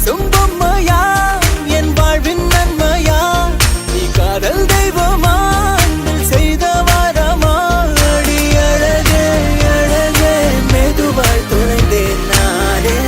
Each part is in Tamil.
பேசும் பொம்மையா என் வாழ்வின் நன்மையா நீ காதல் தெய்வமா செய்த வாரமா அடி அழகே அழகே மெதுவாய் துணைந்தேன் நானே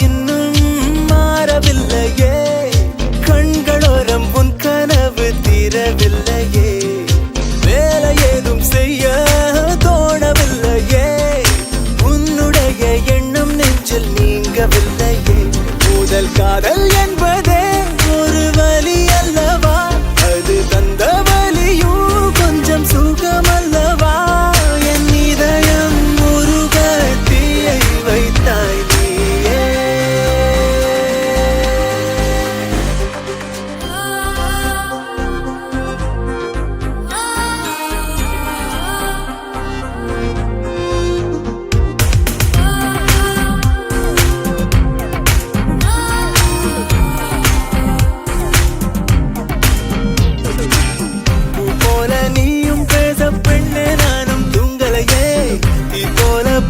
இன்னும் மாறவில்லையே கண்களோரம் உன் கனவு தீரவில்லையே வேலை ஏதும் செய்ய தோணவில்லையே உன்னுடைய எண்ணம் நெஞ்சில் நீங்கவில்லையே முதல் காதல் என்பதே ஒரு வலி அல்லவா அது தந்த வலியும் கொஞ்சம் சுகமல்லவா என் இதயம் முருக தீயை வைத்தாய்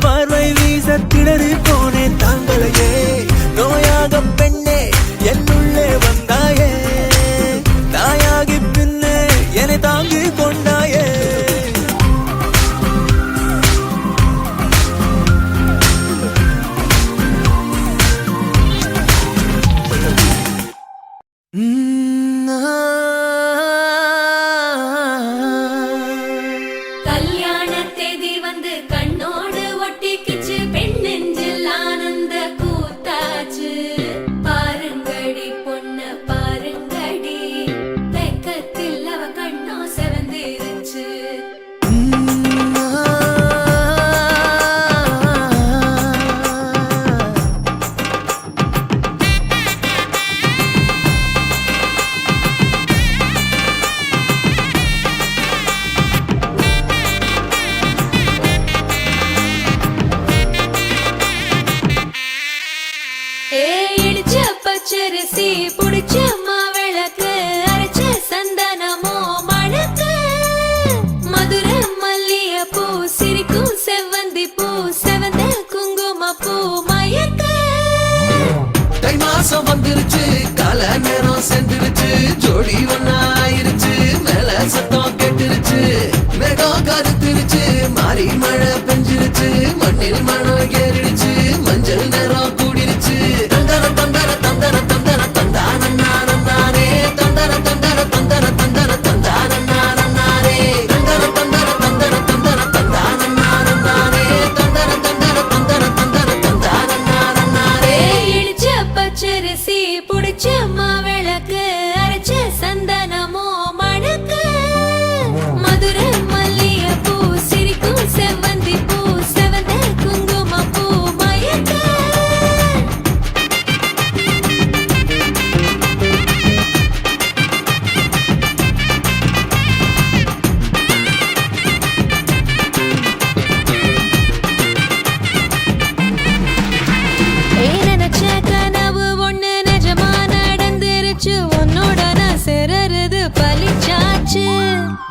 பார்வை வீச திணறி போனேன் தாங்களையே நோயாக பெண்ணே என்னுள்ளே வந்தாயே தாயாகி பின்னே என்னை தாங்கி கொண்டாயே கல்யாண தேதி வந்து கண்ணோடு ஒட்டிக்கிச்சு பெண் நெஞ்சில் ஆனந்த கூத்தாச்சு பாருங்கடி பொண்ண பாருங்கடி வெக்கத்தில் அவ கண்ணோ செவந்திருச்சு இடிச்ச பச்சரிசி புடிச்ச மாவிளக்கு அரைச்ச சந்தனமோ மணக்கு மதுர மல்லிய பூ சிரிக்கும் செவ்வந்தி பூ செவந்த குங்கும பூ மயக்க தை மாசம் வந்துருச்சு கால நேரம் சென்றுருச்சு ஜோடி ஒன்னாயிருச்சு மேல சத்தம் கேட்டுருச்சு மேகம் கருத்துருச்சு மாறி மழை பெஞ்சிருச்சு மண்ணில் மனம் ஏறிடுச்சு மஞ்சள் நேரம் கூடிருச்சு தந்தர தந்தர தந்தர தந்தர தந்தானே தந்தர தந்தர தந்தர தந்தர தந்தானே தந்தர தந்தர தந்தர தந்தர தந்தானே தந்தர தந்தர தந்தர தந்தர தந்தானே இடிச்ச பச்சரிசி புடிச்ச மாவிளக்கு அரைச்ச சந்தனமோ மணக்கு மதுர மல்லிய பூ சிரிக்கும் செவ்வந்தி பூ செவந்த குங்கும பூ மயக்க நினைச்ச கனவு ஒண்ணு நிஜமா நடந்துருச்சு உன்னோட நான் சேரறது பலிச்சாச்சு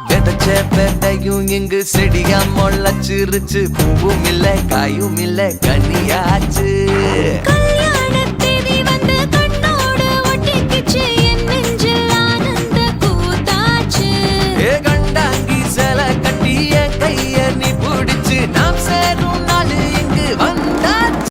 விதைச்ச விதையும் இங்கு செடியா முளைச்சிருச்சு பூவும் இல்ல காயும் இல்ல கனியாச்சு